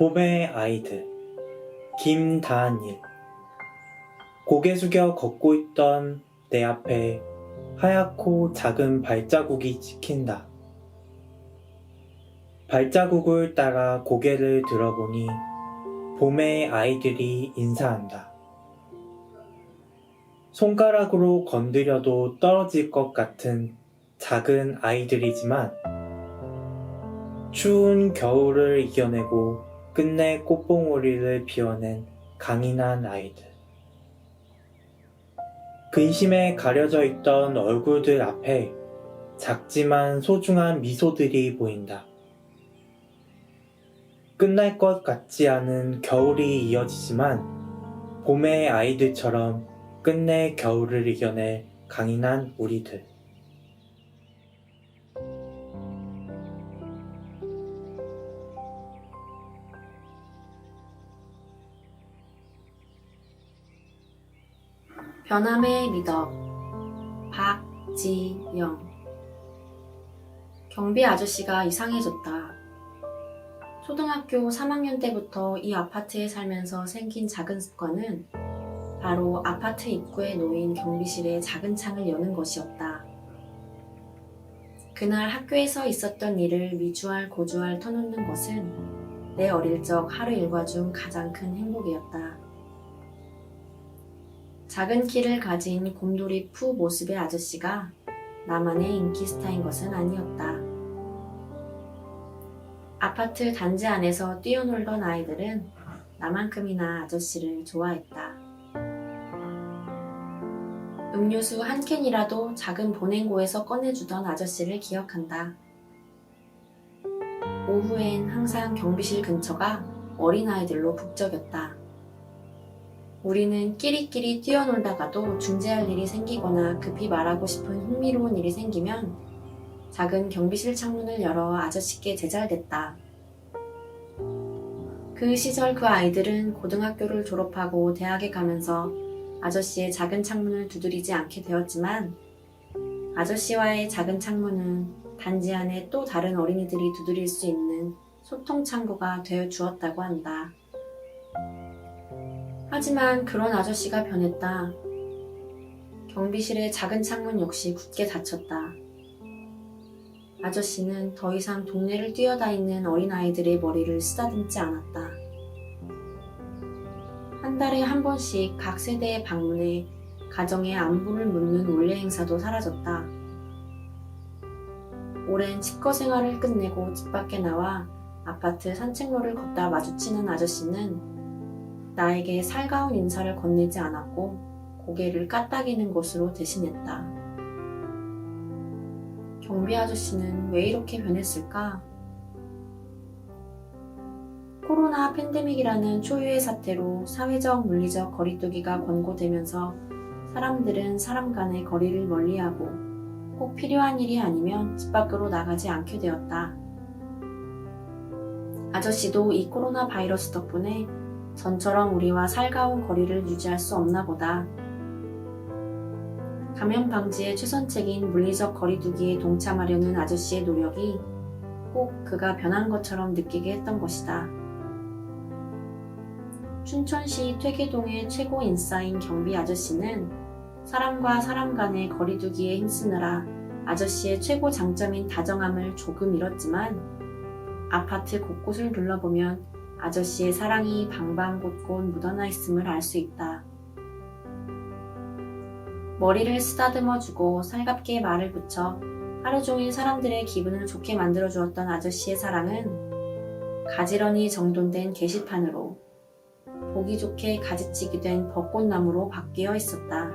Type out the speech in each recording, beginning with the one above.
봄의 아이들 김다한일. 고개 숙여 걷고 있던 내 앞에 하얗고 작은 발자국이 찍힌다. 발자국을 따라 고개를 들어보니 봄의 아이들이 인사한다. 손가락으로 건드려도 떨어질 것 같은 작은 아이들이지만 추운 겨울을 이겨내고 끝내 꽃봉오리를 피워낸 강인한 아이들. 근심에 가려져 있던 얼굴들 앞에 작지만 소중한 미소들이 보인다. 끝날 것 같지 않은 겨울이 이어지지만 봄의 아이들처럼 끝내 겨울을 이겨낼 강인한 우리들. 변함의 미덕 박지영. 경비 아저씨가 이상해졌다. 초등학교 3학년 때부터 이 아파트에 살면서 생긴 작은 습관은 바로 아파트 입구에 놓인 경비실의 작은 창을 여는 것이었다. 그날 학교에서 있었던 일을 위주할 고주할 터놓는 것은 내 어릴 적 하루 일과 중 가장 큰 행복이었다. 작은 키를 가진 곰돌이 푸 모습의 아저씨가 나만의 인기 스타인 것은 아니었다. 아파트 단지 안에서 뛰어놀던 아이들은 나만큼이나 아저씨를 좋아했다. 음료수 한 캔이라도 작은 보냉고에서 꺼내주던 아저씨를 기억한다. 오후엔 항상 경비실 근처가 어린아이들로 북적였다. 우리는 끼리끼리 뛰어놀다가도 중재할 일이 생기거나 급히 말하고 싶은 흥미로운 일이 생기면 작은 경비실 창문을 열어 아저씨께 제잘댔다. 그 시절 그 아이들은 고등학교를 졸업하고 대학에 가면서 아저씨의 작은 창문을 두드리지 않게 되었지만 아저씨와의 작은 창문은 단지 안에 또 다른 어린이들이 두드릴 수 있는 소통 창구가 되어 주었다고 한다. 하지만 그런 아저씨가 변했다. 경비실의 작은 창문 역시 굳게 닫혔다. 아저씨는 더 이상 동네를 뛰어다니는 어린아이들의 머리를 쓰다듬지 않았다. 한 달에 한 번씩 각 세대에 방문해 가정의 안부를 묻는 원래 행사도 사라졌다. 오랜 집거 생활을 끝내고 집 밖에 나와 아파트 산책로를 걷다 마주치는 아저씨는 나에게 살가운 인사를 건네지 않았고 고개를 까딱이는 것으로 대신했다. 경비 아저씨는 왜 이렇게 변했을까? 코로나 팬데믹이라는 초유의 사태로 사회적 물리적 거리두기가 권고되면서 사람들은 사람 간의 거리를 멀리하고 꼭 필요한 일이 아니면 집 밖으로 나가지 않게 되었다. 아저씨도 이 코로나 바이러스 덕분에 전처럼 우리와 살가운 거리를 유지할 수 없나 보다. 감염 방지의 최선책인 물리적 거리두기에 동참하려는 아저씨의 노력이 꼭 그가 변한 것처럼 느끼게 했던 것이다. 춘천시 퇴계동의 최고 인싸인 경비 아저씨는 사람과 사람 간의 거리두기에 힘쓰느라 아저씨의 최고 장점인 다정함을 조금 잃었지만 아파트 곳곳을 둘러보면 아저씨의 사랑이 방방곳곳 묻어나 있음을 알 수 있다. 머리를 쓰다듬어주고 살갑게 말을 붙여 하루 종일 사람들의 기분을 좋게 만들어주었던 아저씨의 사랑은 가지런히 정돈된 게시판으로 보기 좋게 가지치기 된 벚꽃나무로 바뀌어 있었다.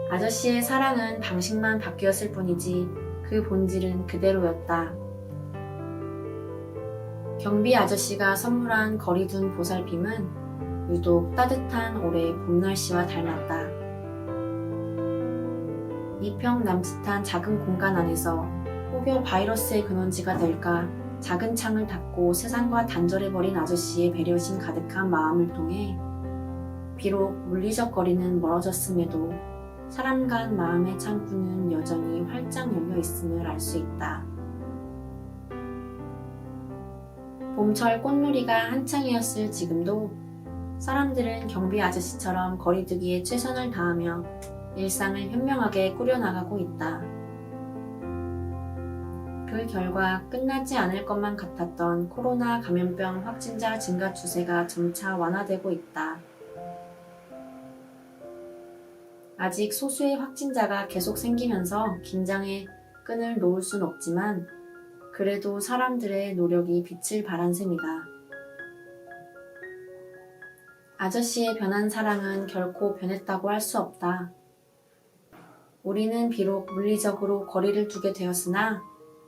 아저씨의 사랑은 방식만 바뀌었을 뿐이지 그 본질은 그대로였다. 경비 아저씨가 선물한 거리둔 보살핌은 유독 따뜻한 올해 봄 날씨와 닮았다. 이평 남짓한 작은 공간 안에서 혹여 바이러스의 근원지가 될까 작은 창을 닫고 세상과 단절해버린 아저씨의 배려심 가득한 마음을 통해 비록 물리적 거리는 멀어졌음에도 사람 간 마음의 창구는 여전히 활짝 열려 있음을 알 수 있다. 봄철 꽃놀이가 한창이었을 지금도 사람들은 경비 아저씨처럼 거리두기에 최선을 다하며 일상을 현명하게 꾸려나가고 있다. 그 결과 끝나지 않을 것만 같았던 코로나 감염병 확진자 증가 추세가 점차 완화되고 있다. 아직 소수의 확진자가 계속 생기면서 긴장의 끈을 놓을 순 없지만 그래도 사람들의 노력이 빛을 발한 셈이다. 아저씨의 변한 사랑은 결코 변했다고 할 수 없다. 우리는 비록 물리적으로 거리를 두게 되었으나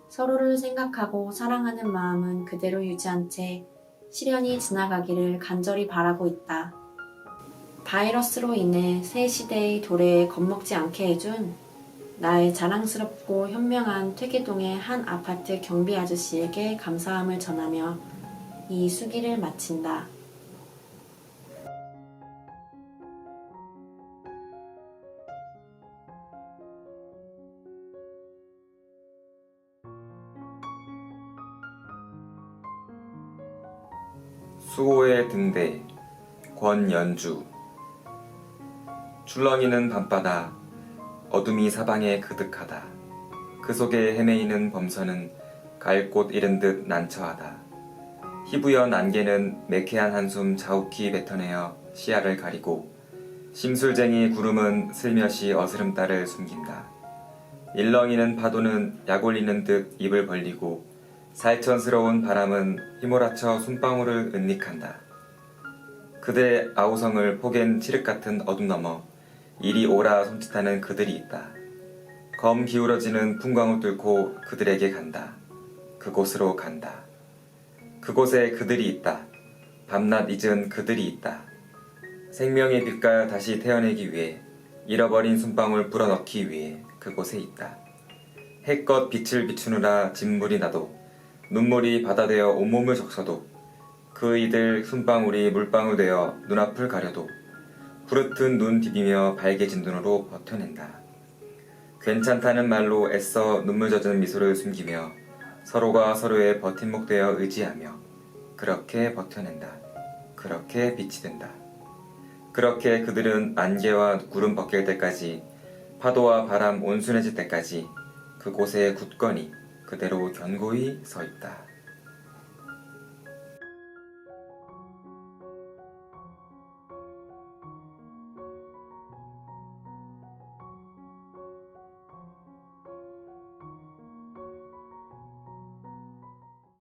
서로를 생각하고 사랑하는 마음은 그대로 유지한 채 시련이 지나가기를 간절히 바라고 있다. 바이러스로 인해 새 시대의 도래에 겁먹지 않게 해준 나의 자랑스럽고 현명한 퇴계동의 한 아파트 경비 아저씨에게 감사함을 전하며 이 수기를 마친다. 수호의 등대 권연주. 출렁이는 밤바다, 어둠이 사방에 그득하다. 그 속에 헤매이는 범선은 갈 곳 잃은 듯 난처하다. 희부연 안개는 매캐한 한숨 자욱히 뱉어내어 시야를 가리고 심술쟁이 구름은 슬며시 어스름달을 숨긴다. 일렁이는 파도는 약 올리는 듯 입을 벌리고 살천스러운 바람은 휘몰아쳐 손방울을 은닉한다. 그대 아우성을 포갠 칠흑 같은 어둠 너머 이리 오라 손짓하는 그들이 있다. 검 기울어지는 풍광을 뚫고 그들에게 간다. 그곳으로 간다. 그곳에 그들이 있다. 밤낮 잊은 그들이 있다. 생명의 빛깔 다시 태어내기 위해 잃어버린 손방울 불어넣기 위해 그곳에 있다. 해껏 빛을 비추느라 진물이 나도 눈물이 바다 되어 온몸을 적셔도 그 이들 손방울이 물방울 되어 눈앞을 가려도 부르튼 눈 비비며 밝게진 눈으로 버텨낸다. 괜찮다는 말로 애써 눈물 젖은 미소를 숨기며 서로가 서로의 버팀목 되어 의지하며 그렇게 버텨낸다. 그렇게 빛이 된다. 그렇게 그들은 안개와 구름 벗길 때까지 파도와 바람 온순해질 때까지 그곳에 굳건히 그대로 견고히 서 있다.